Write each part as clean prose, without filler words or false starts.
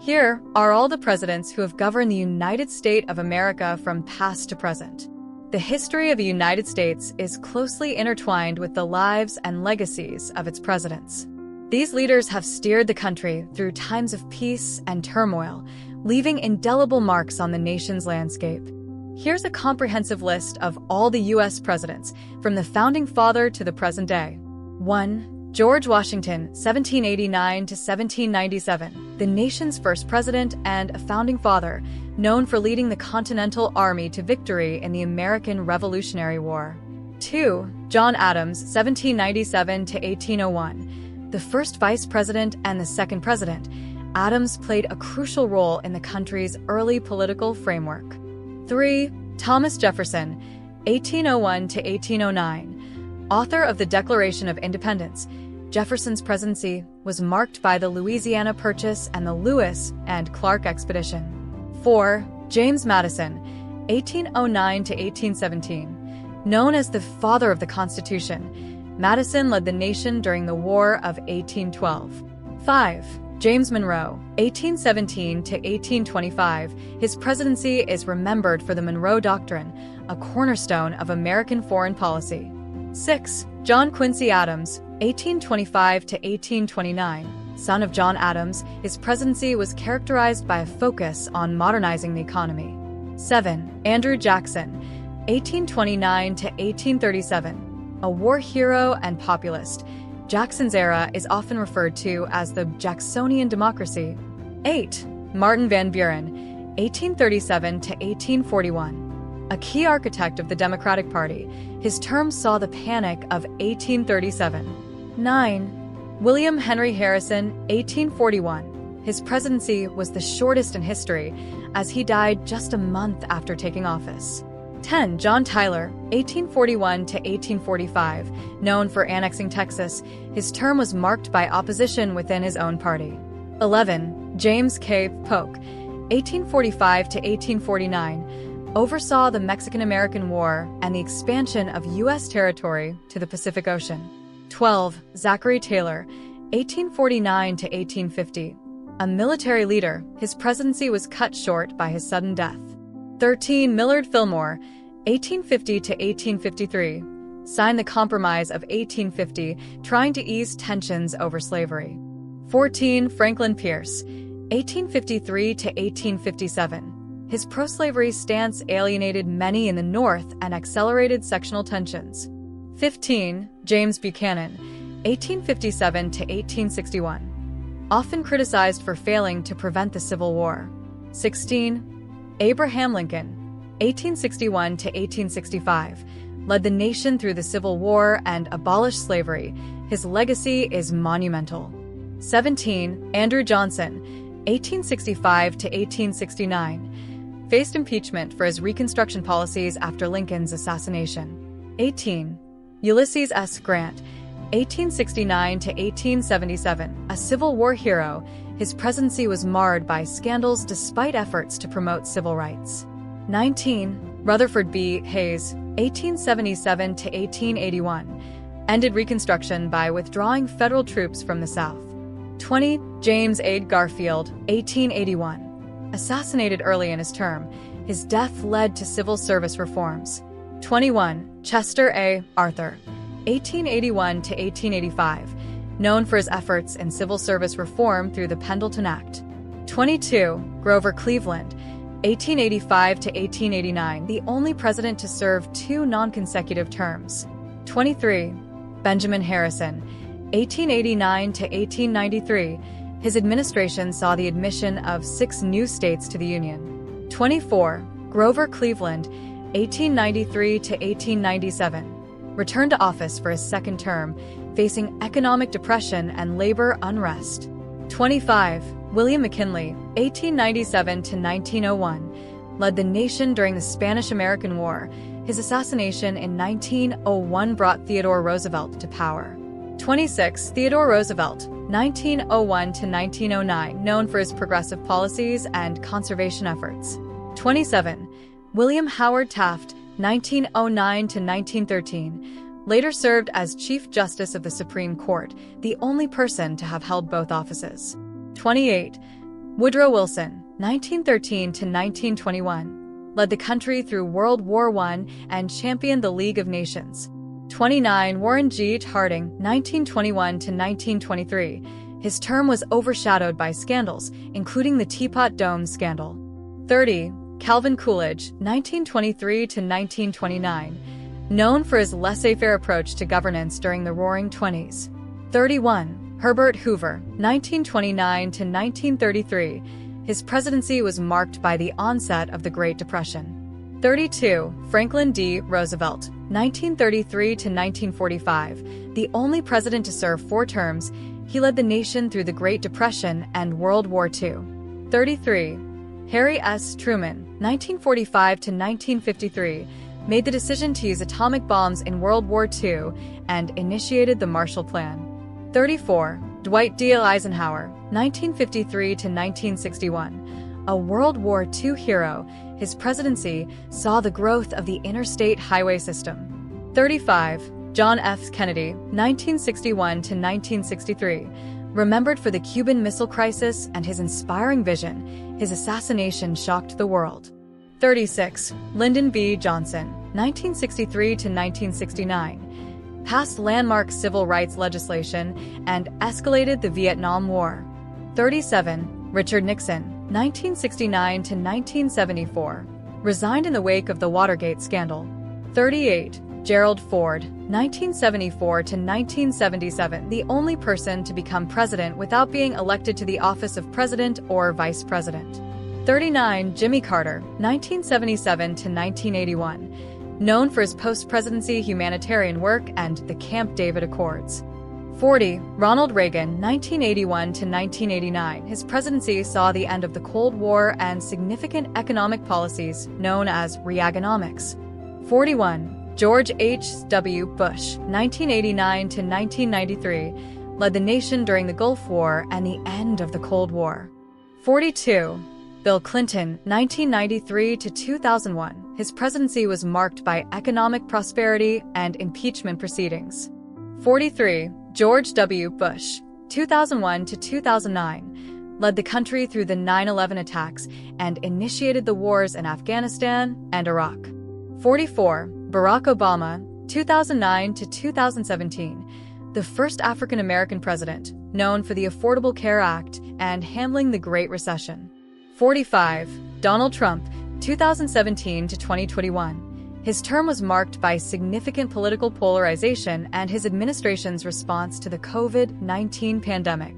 Here are all the presidents who have governed the United States of America from past to present. The history of the United States is closely intertwined with the lives and legacies of its presidents. These leaders have steered the country through times of peace and turmoil, leaving indelible marks on the nation's landscape. Here's a comprehensive list of all the U.S. presidents, from the founding father to the present day. 1. George Washington, 1789 to 1797, the nation's first president and a founding father, known for leading the Continental Army to victory in the American Revolutionary War. 2. John Adams, 1797 to 1801, the first vice president and the second president. Adams played a crucial role in the country's early political framework. 3. Thomas Jefferson, 1801 to 1809, author of the Declaration of Independence. Jefferson's presidency was marked by the Louisiana Purchase and the Lewis and Clark Expedition. 4. James Madison, 1809 to 1817, known as the father of the Constitution. Madison led the nation during the War of 1812. 5. James Monroe, 1817 to 1825. His presidency is remembered for the Monroe Doctrine, a cornerstone of American foreign policy. 6. John Quincy Adams, 1825 to 1829. Son of John Adams, his presidency was characterized by a focus on modernizing the economy. 7. Andrew Jackson, 1829 to 1837. A war hero and populist, Jackson's era is often referred to as the Jacksonian democracy. 8. Martin Van Buren, 1837 to 1841. A key architect of the Democratic Party, his term saw the Panic of 1837. 9. William Henry Harrison, 1841. His presidency was the shortest in history, as he died just a month after taking office. 10. John Tyler, 1841 to 1845, known for annexing Texas. His term was marked by opposition within his own party. 11. James K. Polk, 1845 to 1849, oversaw the Mexican-American War and the expansion of U.S. territory to the Pacific Ocean. 12. Zachary Taylor, 1849 to 1850, a military leader. His presidency was cut short by his sudden death. 13. Millard Fillmore, 1850 to 1853, signed the Compromise of 1850, trying to ease tensions over slavery. 14. Franklin Pierce, 1853 to 1857. His pro-slavery stance alienated many in the North and accelerated sectional tensions. 15. James Buchanan, 1857 to 1861, often criticized for failing to prevent the Civil War. 16. Abraham Lincoln, 1861 to 1865, led the nation through the Civil War and abolished slavery. His legacy is monumental. 17. Andrew Johnson, 1865 to 1869, faced impeachment for his Reconstruction policies after Lincoln's assassination. 18. Ulysses S. Grant, 1869 to 1877, a Civil War hero. His presidency was marred by scandals despite efforts to promote civil rights. 19. Rutherford B. Hayes, 1877 to 1881, ended Reconstruction by withdrawing federal troops from the South. 20. James A. Garfield, 1881, assassinated early in his term. His death led to civil service reforms. 21. Chester A. Arthur, 1881 to 1885, known for his efforts in civil service reform through the Pendleton Act. 22. Grover Cleveland, 1885 to 1889, the only president to serve 2 non-consecutive terms. 23. Benjamin Harrison, 1889 to 1893. His administration saw the admission of 6 new states to the Union. 24. Grover Cleveland, 1893 to 1897, returned to office for his second term, facing economic depression and labor unrest. 25. William McKinley, 1897 to 1901, led the nation during the Spanish-American War. His assassination in 1901 brought Theodore Roosevelt to power. 26. Theodore Roosevelt, 1901 to 1909, known for his progressive policies and conservation efforts. 27. William Howard Taft, 1909 to 1913, later served as Chief Justice of the Supreme Court, the only person to have held both offices. 28. Woodrow Wilson, 1913 to 1921, led the country through World War I and championed the League of Nations. 29. Warren G. Harding, 1921 to 1923. His term was overshadowed by scandals, including the Teapot Dome scandal. 30. Calvin Coolidge, 1923 to 1929, known for his laissez-faire approach to governance during the Roaring Twenties. 31. Herbert Hoover, 1929 to 1933. His presidency was marked by the onset of the Great Depression. 32. Franklin D. Roosevelt, 1933 to 1945. The only president to serve 4 terms, he led the nation through the Great Depression and World War II. 33. Harry S. Truman, 1945 to 1953, made the decision to use atomic bombs in World War II and initiated the Marshall Plan. 34. Dwight D. Eisenhower, 1953 to 1961. A World War II hero, his presidency saw the growth of the interstate highway system. 35. John F. Kennedy, 1961 to 1963. Remembered for the Cuban Missile Crisis and his inspiring vision, his assassination shocked the world. 36. Lyndon B. Johnson, 1963 to 1969. Passed landmark civil rights legislation and escalated the Vietnam War. 37. Richard Nixon, 1969 to 1974. Resigned in the wake of the Watergate scandal. 38. Gerald Ford, 1974 to 1977, the only person to become president without being elected to the office of president or vice president. 39. Jimmy Carter, 1977 to 1981, known for his post-presidency humanitarian work and the Camp David Accords. 40. Ronald Reagan, 1981 to 1989. His presidency saw the end of the Cold War and significant economic policies known as Reaganomics. 41. George H.W. Bush, 1989 to 1993, led the nation during the Gulf War and the end of the Cold War. 42. Bill Clinton, 1993 to 2001. His presidency was marked by economic prosperity and impeachment proceedings. 43. George W. Bush, 2001 to 2009, led the country through the 9/11 attacks and initiated the wars in Afghanistan and Iraq. 44. Barack Obama, 2009 to 2017, the first African-American president, known for the Affordable Care Act and handling the Great Recession. 45. Donald Trump, 2017 to 2021. His term was marked by significant political polarization and his administration's response to the COVID-19 pandemic.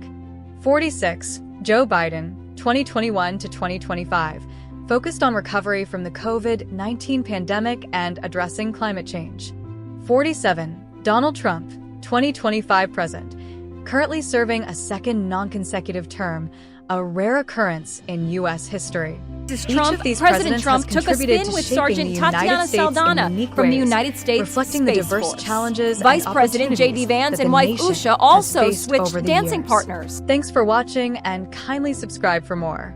46. Joe Biden, 2021 to 2025. Focused on recovery from the COVID-19 pandemic and addressing climate change. 47. Donald Trump, 2025 present, currently serving a second non-consecutive term, a rare occurrence in U.S. history. Each of these President presidents Trump has took a contributed spin to with shaping Sergeant the United Tatiana States in Saldana unique from the ways, United States reflecting the Space diverse Force. challenges Vice and President J.D. opportunities Vance that and the wife nation Usha has also faced over switched the dancing years. partners. Thanks for watching and kindly subscribe for more.